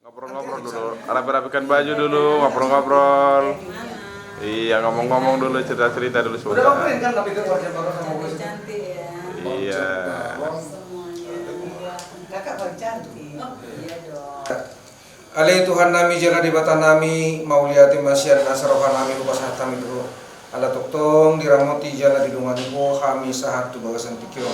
Ngobrol-ngobrol dulu, rapi-rapikan baju dulu, ngobrol-ngobrol. Iya, ngomong-ngomong dulu, cerita-cerita dulu Udah sebentar. ngapain kan tapi keluarga baru sama gue sih. Cantik ya. Iya. Semuanya. Kakak paling cantik. Iya dong. Ale Tuhan nami jana di bata nami mauliati masyar nasarohan nami lupa sahat kami dulu. Ala toktong diramoti jana di dungan ko kami sahat tu bagasan tikyo.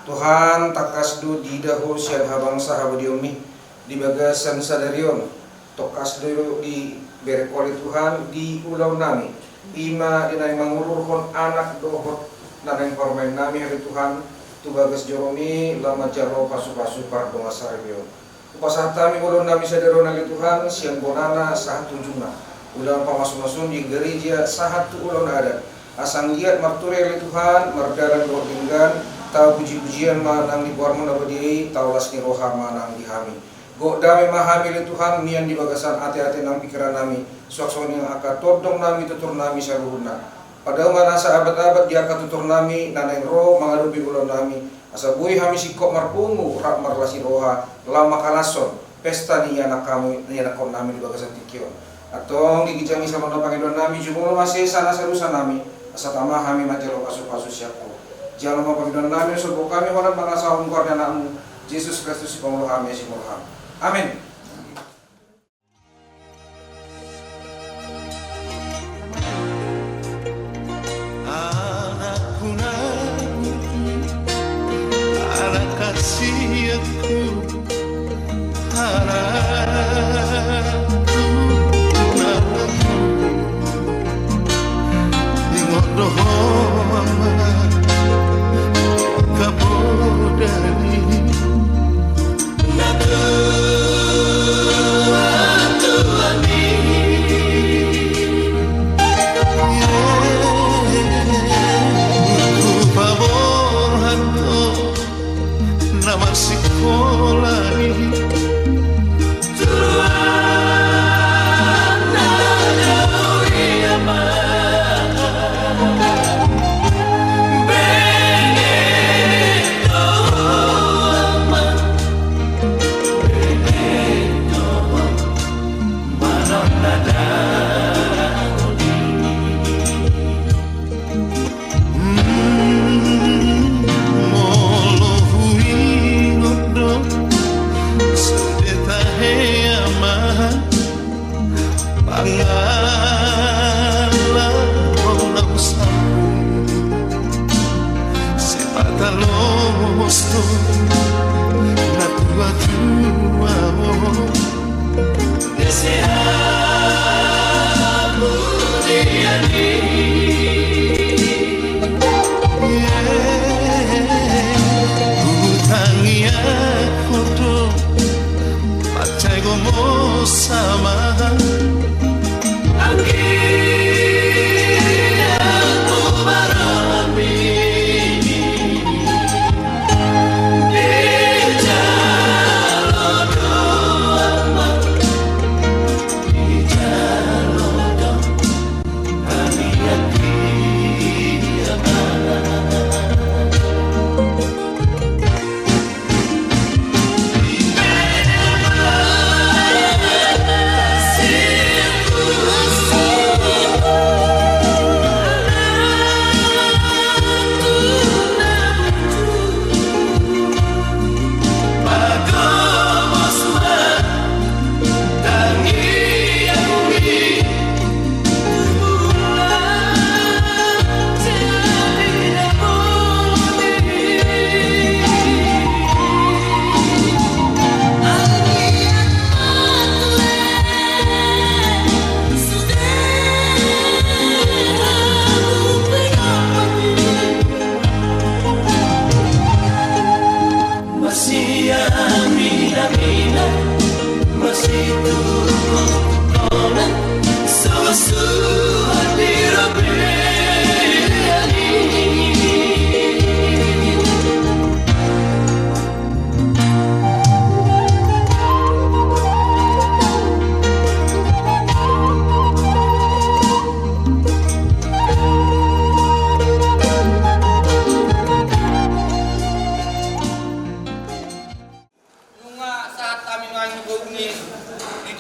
Tuhan takasdu di dahu sian habang sahabudiomi di bagasan sadarion. Tokasdu di berek oleh Tuhan di ulau nami. Ima dinay mangururhon anak dohot naneng kormain nami hari Tuhan tu bagas joromi lama jaro pasu-pasu par donga sarbion. Upasahta mi ulun nami sadero nali Tuhan siang bonana sahat tunjuna. Ulang pamasun-masun di gereja sahat tu ulun adat. Asang liat marture li Tuhan mardalan doa pinggan tau puji-pujian manang di buarmu nabadiri tau las ni roha manang di hami. Go dami mahami li Tuhan mian di bagasan ati-ati nang pikiran nami. Suak-suak yang akan todong nami tutur nami saluhuna. Padahal mana sahabat-sahabat dia akan tutur nami naneng roh mengadupi ulun nami. Asa bui hami sikok marpungu rak marlasi roha lama kalason pesta ni anak kami ni anak kon nami di bagasan tikio. Atong gigijangi sama no pangidon nami jumulo masih sana sarusan nami asa tamah hami majelo pasu-pasu siapo. Jangan lupa pangidon nami sobo kami horan mangasahum korda namu Yesus Kristus pangulu kami simulham. Amin.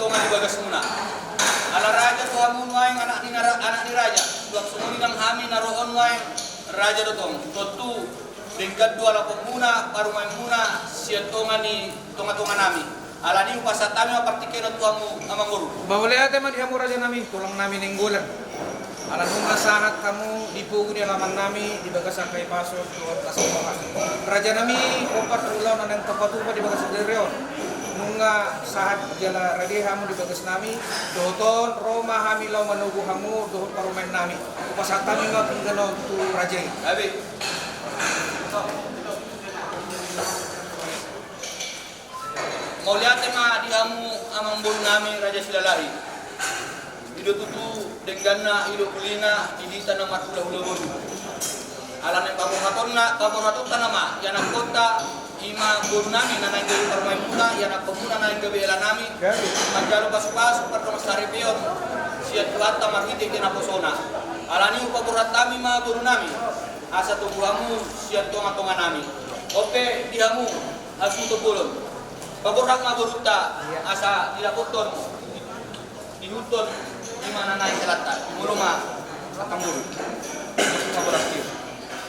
tongan di bagas muna. Ala raja to hamun wae anak ni raja. Tuang sumuni nang hami naroon wae raja dotong. Totu dengkat dua la pemuna paru main muna sia tongan ni tonga-tonga nami. Ala ni upasatami apartikeno tuamu amanguru. Mauliate man dihamu raja nami, tulang nami ninggulan. Alam nunga sahat kamu dipugu di alaman nami di bagas kay paso tuan kasamahan. Raja nami opat ulang nang kapatupa di bagas derion. Nunga sahat jala radihamu di bagas nami doton Roma hami law manugu hamu dohot parumain nami. Upasatami nga pinggano tu raja. Abi. Mauliate ma dihamu amang bulu nami raja silalahi. Ido tutu denganna ido kulina idita na matula-hula bodu. Alam yang pamoraton tanama yana kota ima bodu nami nanay gabi parmay muna yana pemuna nanay gabi ela nami. Manjalo pasu-pasu patong saripion siat kuata marhiti kena posona. Alani upaburat kami ma bodu nami. Asa tubuhamu siat tonga-tonga nami. Oke dihamu asu tebulun. Paburak ma boduta asa dilapoton dihuton di mana naik selatan, muluma belakang dulu. Saboras kieu.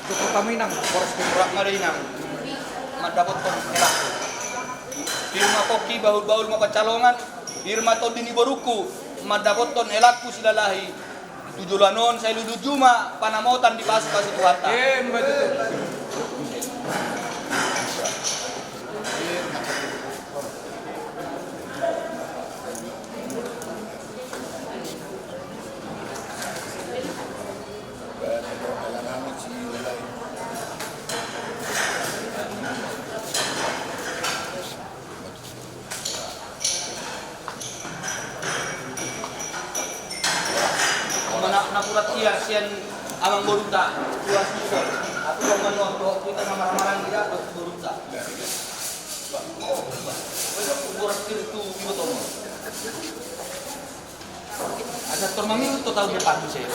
Cukup kami nang boros Burak marinang. Madapot kon elak. Firma koki baul-baul mapacalongan, firma to dini boruku, madapot ton elakku silalahi. Tujulanon saya ludu juma panamotan di pasu-pasu kuata. mbak itu. Nakurat sian amang boruta dua susor aku mau menonton kita marah-marah tidak boruta boros itu betul ada termami itu tahun depan saya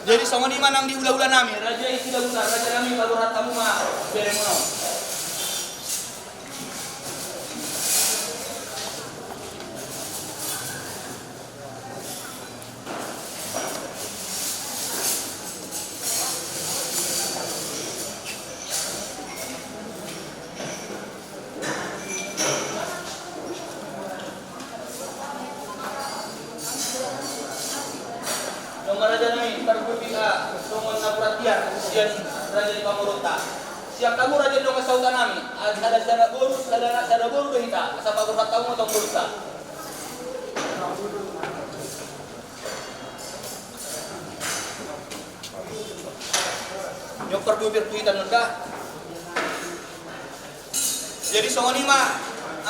jadi sama ni manang di ula-ula nami raja isi ula raja nami barurat kamu mah beremono. Raja nami tergubia songon nabratiar sian raja di Pamorota. Siap kamu raja dong sauta nami. Ada sada boru dehita. Asa pagurat kamu tong boruta. Nyok pergubir tuitan nunda. Jadi songon ima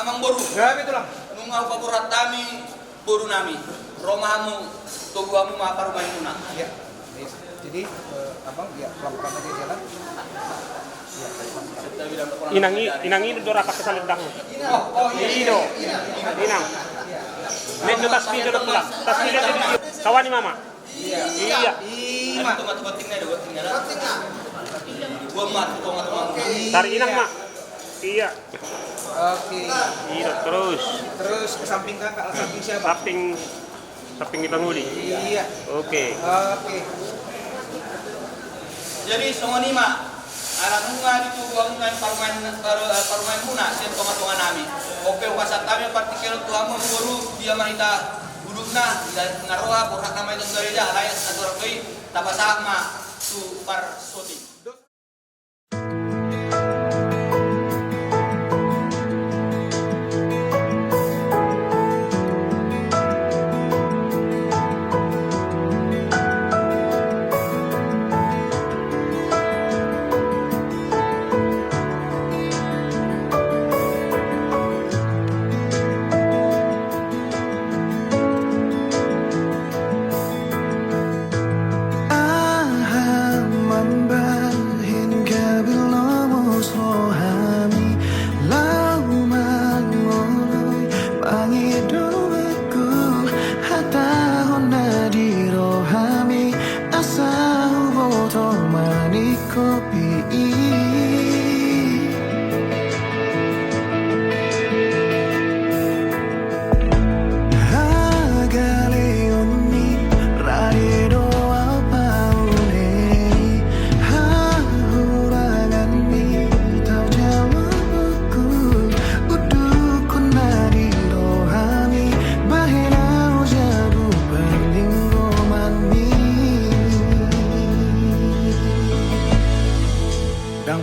amang boru. Ya itulah. Nungau pagurat kami boru nami. Romahamu tubuhamu ma parumai muna. Ya. Jadi abang ya pelan-pelan aja jalan. Inang ini dora pakai salendang. Oh iya. Ido. Inang. Medyo tas video na pulang. Tas video na video. Kawani mama. Iya. Ano tumat-tumat tingnan do tingnan. Gua mat tumat-tumat. Dari inang mak. Iya. Oke. Iya terus. Terus ke samping kakak, samping siapa? Samping penghuni. Iya. Oke. Oke. Jadi songonima anak bunga itu buang dengan parumain muna sen tonga-tonga nami. Oke upasat kami partikelo tuamu guru dia manita hudupna dan ngaroha borak nama itu gereja layak atur koi tapasama tu par soti. Mamba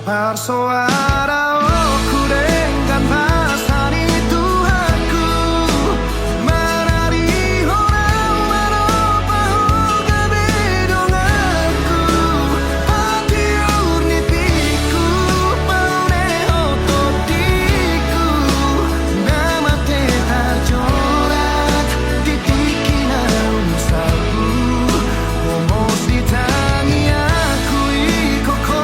Persoaranku dengan pasani Tuhanku, menari orang merupakan kebidunganku, hati urnipiku, paune ototiku, nama tercoret di tikina usahaku, momos di tangi aku ikoko.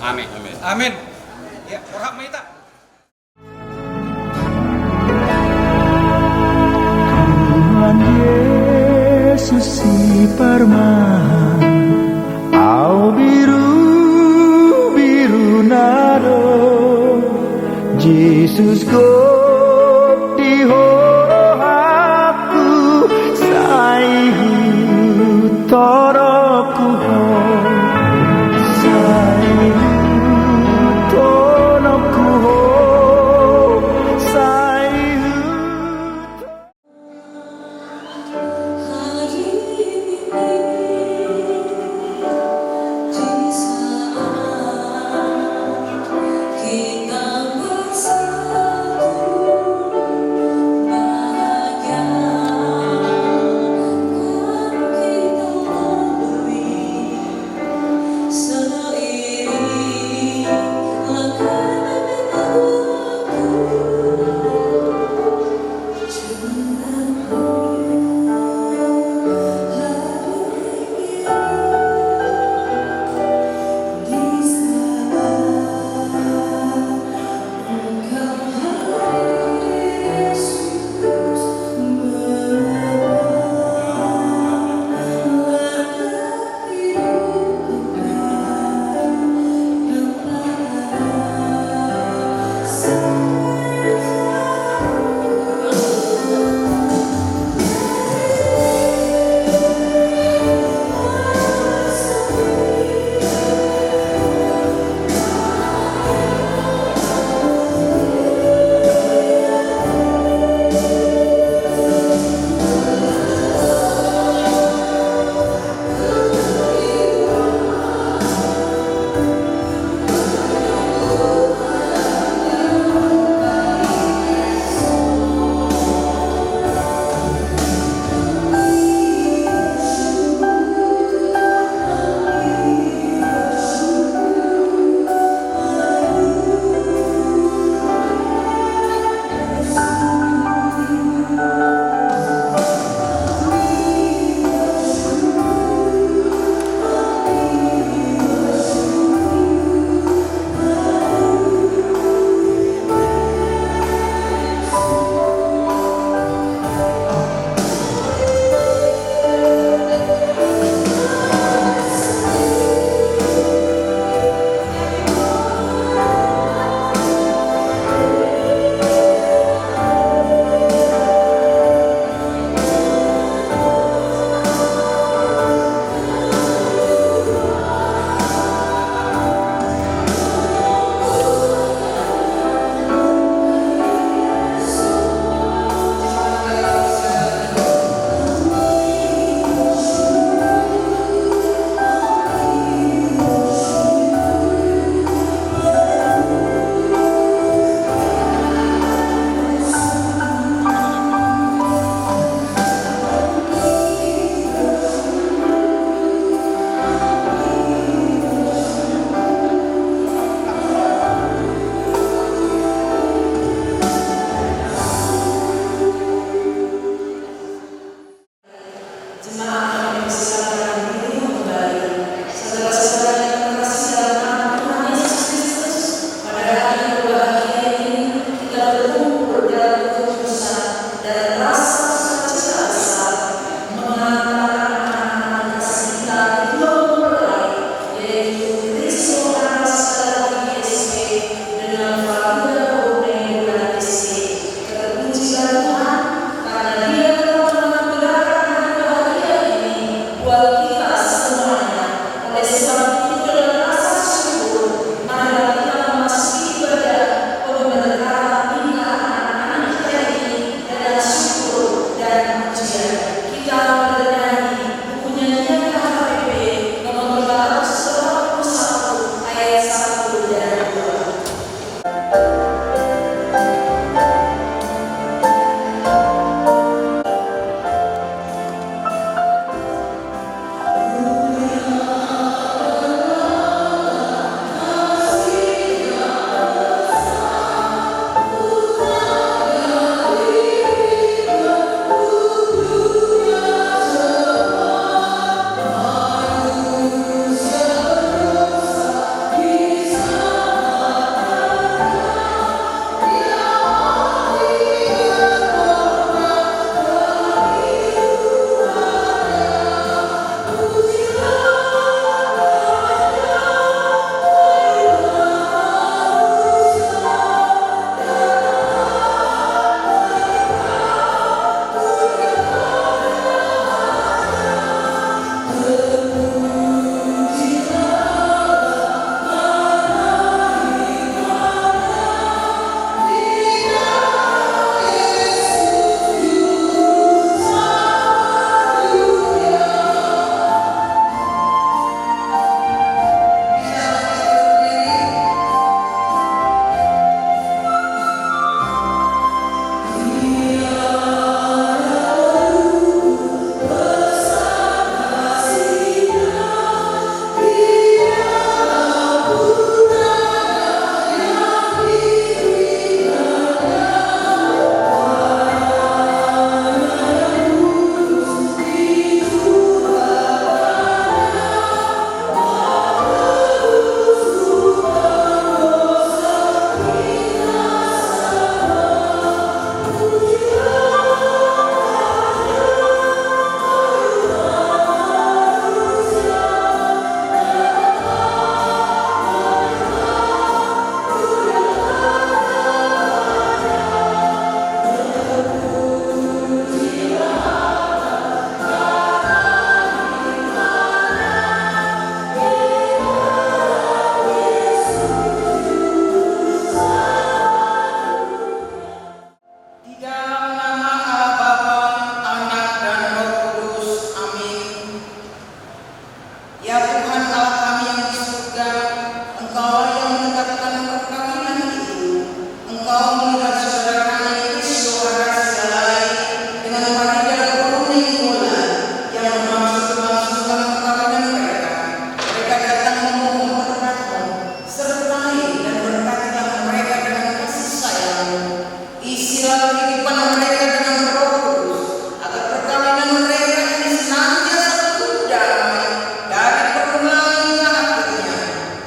Amin. Amin. Ya, Orhak Maita. Tuhan Yesus si permana, au biru nado, Jesus go di aku sai toroku ho sai toroku ho sai. Kita bersatu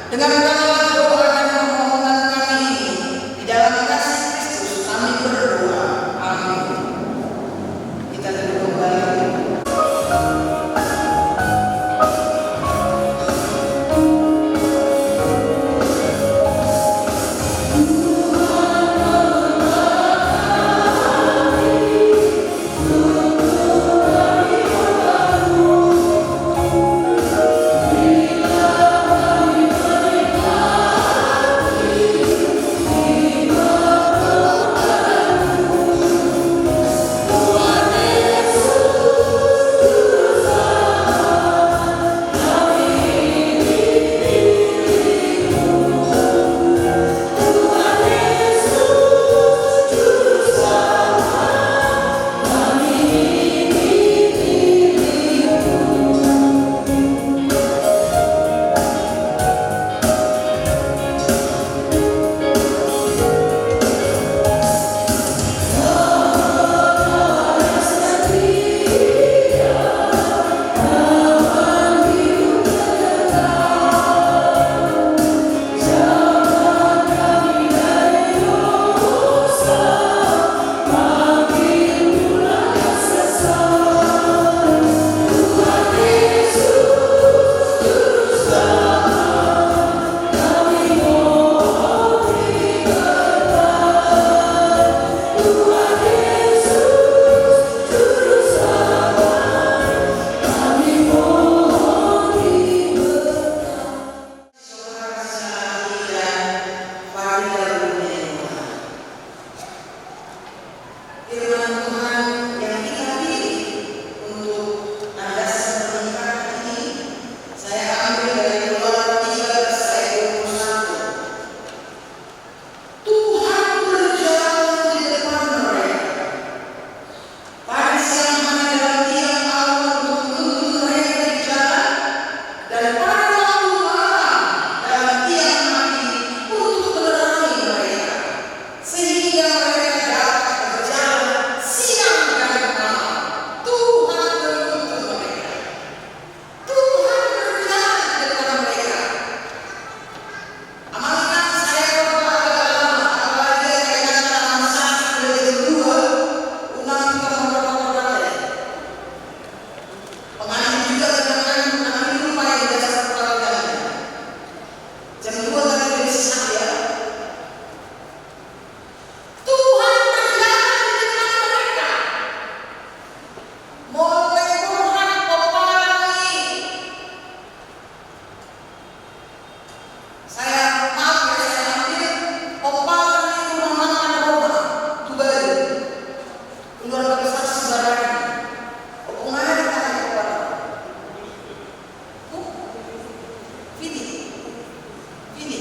Dengan segala doa dan permohonan kami ini, di dalam kasih Kristus kami berdoa. Amin. Kita duduk kembali. Ini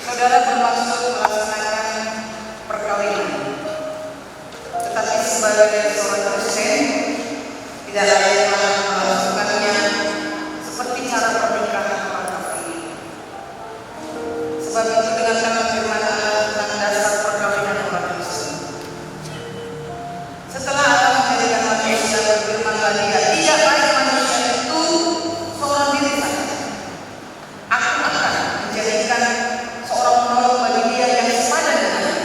Saudara bermaksud melaksanakan perkawinan, tetapi sebagai seorang Kristen tidak ada yang melakukannya seperti cara pernikahan orang kafir. Sebab itu dengan tangan firman Allah tentang dasar perkawinan orang Kristen. Setelah Allah menjadikan manusia berfirman lagi, tidak baik manusia itu seorang diri saja. Aku akan menjadikan seorang penolong bagi dia yang sepadan dengannya.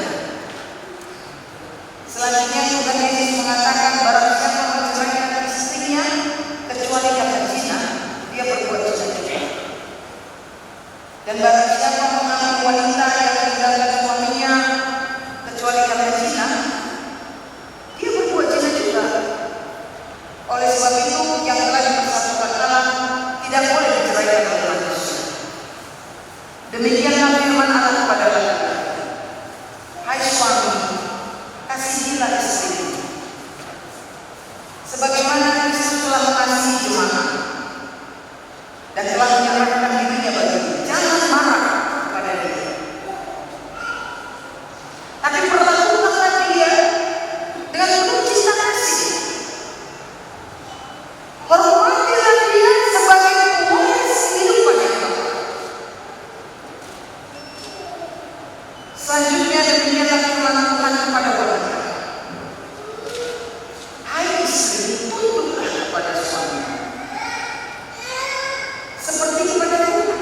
Selanjutnya Tuhan Yesus mengatakan, barang siapa menceraikan istrinya kecuali karena zina, dia berbuat zina juga. Dan barang siapa mengambil wanita yang meninggalkan suaminya kecuali karena zina, dia berbuat zina juga. Oleh sebab itu, yang telah dipersatukan Allah tidak boleh diceraikan oleh manusia. Demikianlah firman Allah kepada laki-laki. Hai suami, kasihilah istrimu, sebagaimana Kristus telah mengasihi jemaat dan telah menyerahkan dirinya baginya. Jangan marah kepada dia, tapi perlakukanlah dia dengan penuh cinta kasih. Hormatilah dia sebagai pewaris kehidupan yang baik. Selanjutnya demikianlah firman Tuhan kepada wanita. Hai istri, tunduklah kepada suami seperti kepada Tuhan.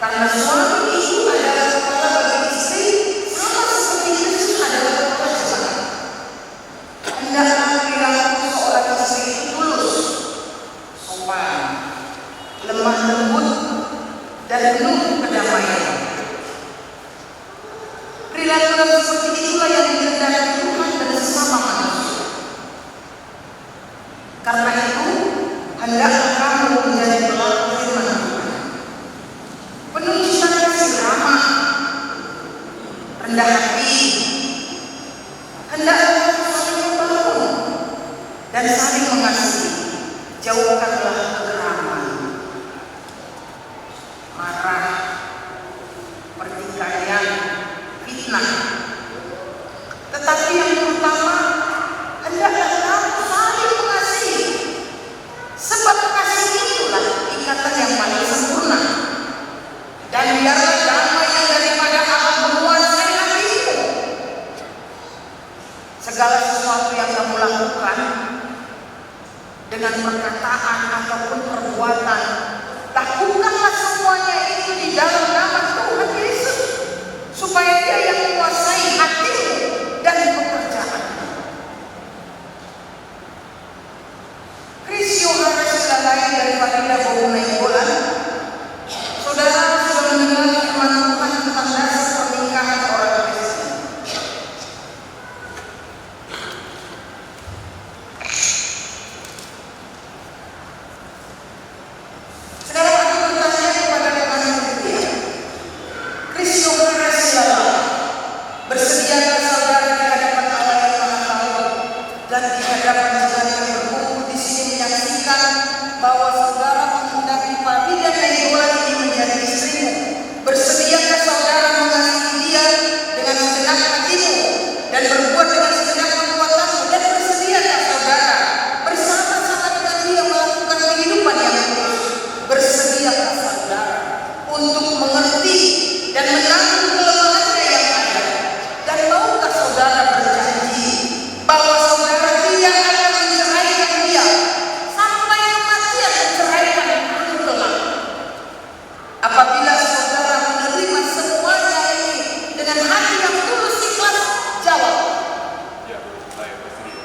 Karena suami itu adalah kepala bagi istri, sama seperti Kristus adalah kepala jemaat. Hendaklah perilaku seorang istri itu tulus, sopan, lemah lembut, dan penuh kedamaian. Perilaku seperti itulah yang dikehendaki Tuhan dan sesama manusia. Karena itu, hendaklah kamu menjadi pelaku firman Tuhan, penuh cinta kasih, ramah, rendah hati. Hendaklah kamu saling membangun dan saling mengasihi. Jauhkanlah kegeraman, marah, pertikaian, fitnah. Tetapi yang terutama, hendaklah kamu saling mengasihi, sebab kasih itulah ikatan yang paling sempurna. Dan biarlah damai yang daripada Allah menguasai hatimu. Segala sesuatu yang kamu lakukan dengan perkataan ataupun perbuatan, lakukanlah semuanya itu di dalam nama Tuhan Yesus, supaya Dia yang menguasai hatimu dan pekerjaan. Kristus adalah lain daripada bau nainggolan. Saudara sudah mendengar firman Tuhan tentang dasar pernikahan orang Kristen. Sekarang aku bertanya kepada teman setia, Kristus adalah bersediakah saudara di hadapan Allah yang Maha Tahu dan di hadapan saudara yang berkumpul di sini menyaksikan bahwa saudara menghendaki padi dan nainggolan ini menjadi istrimu? Bersediakah saudara mengasihi dia dengan segenap hatimu dan berbuat dengan segenap kekuatanmu? Dan bersediakah saudara bersama-sama dengan dia melakukan kehidupan yang tulus? Bersediakah saudara untuk mengerti dan menanggung kelemahannya yang ada? Dan maukah saudara berjanji bahwa saudara tidak akan menceraikan dia sampai kematian menceraikan itu kelak? Apabila saudara menerima semuanya ini dengan hati yang tulus ikhlas, jawab. Ya, saya bersedia.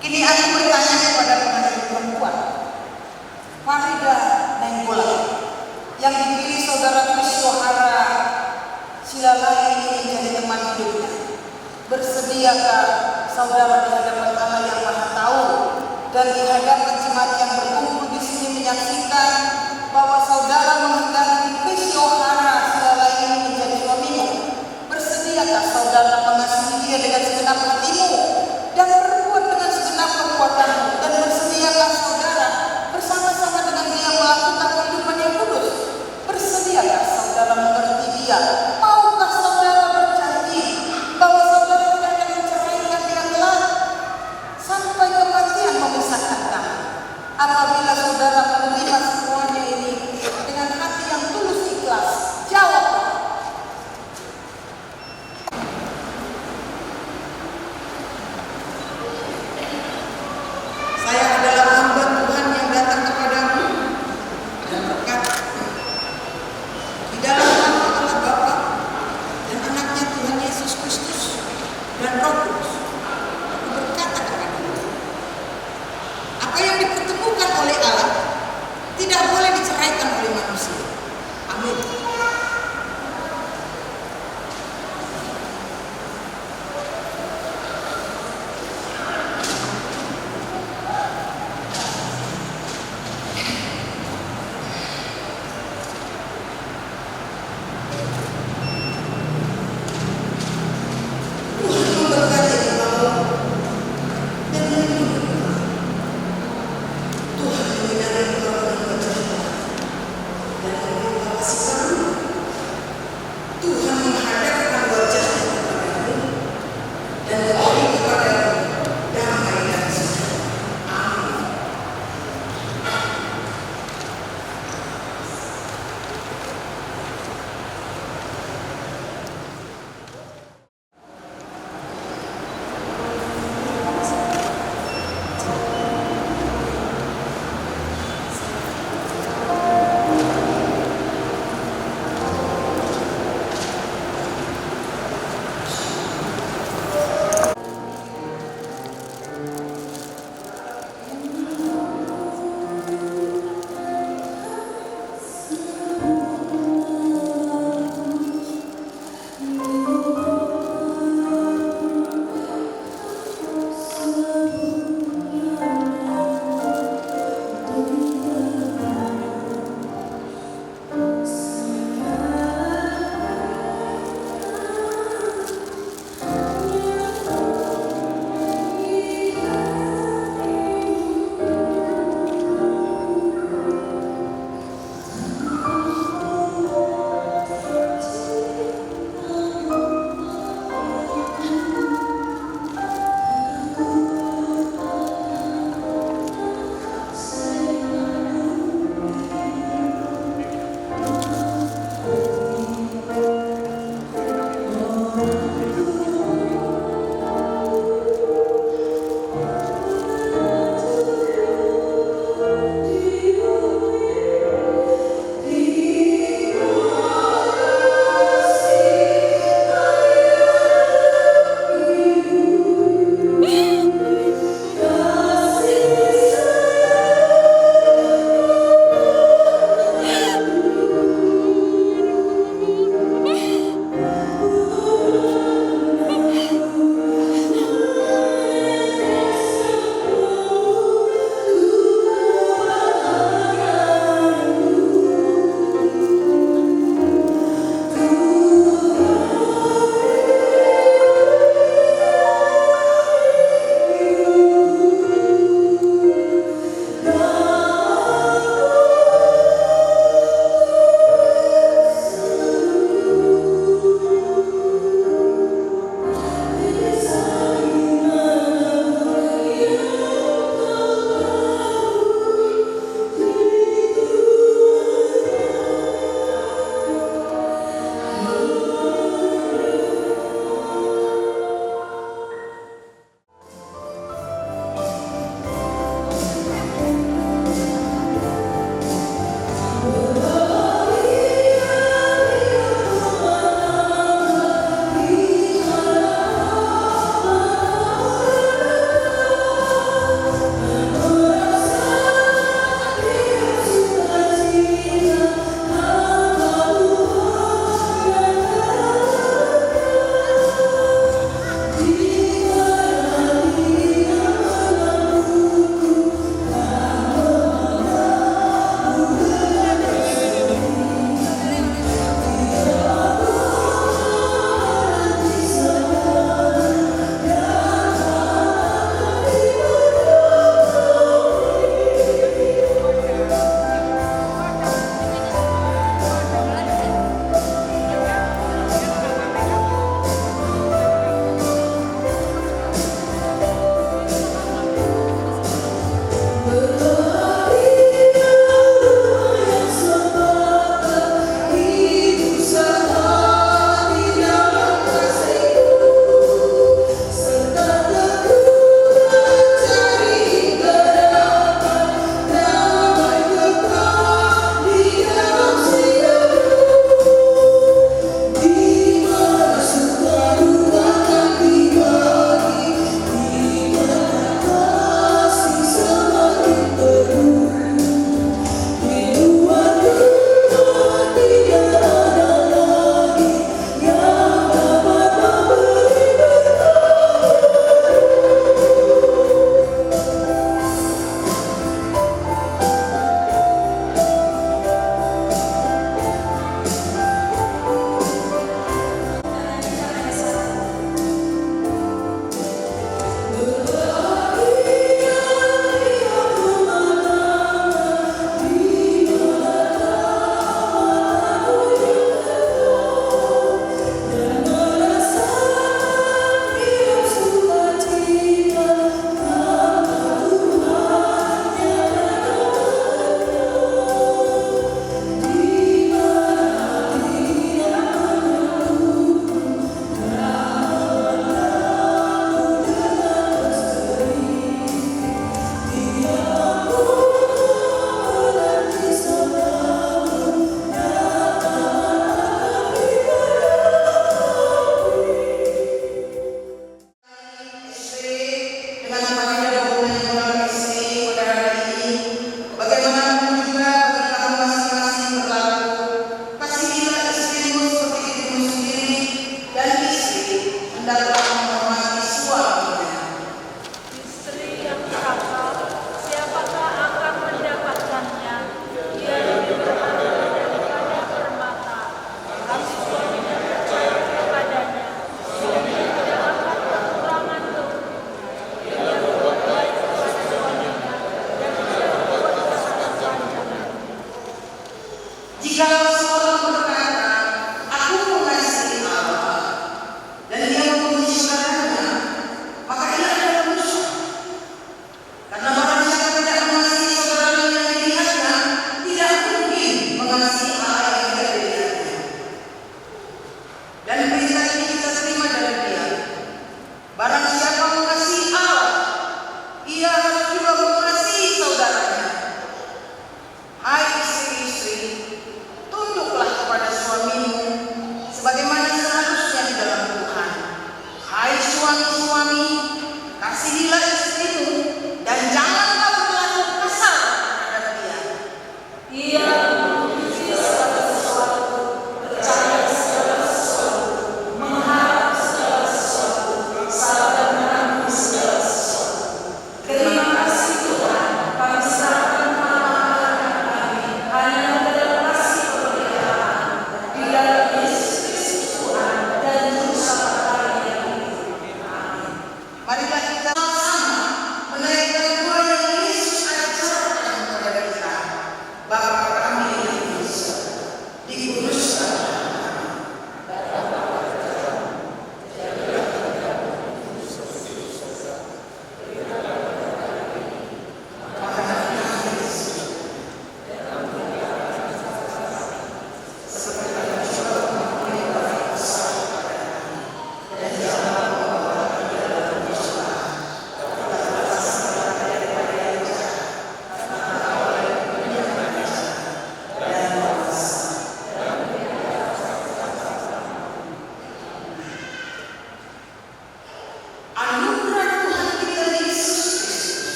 Kini aku bertanya kepada pengantin perempuan, Farida Nainggolan, yang dipilih saudara Krisyohara Silalai ini menjadi teman hidupnya. Bersediakah saudara di hadapan Allah yang Maha Tahu dan di hadapan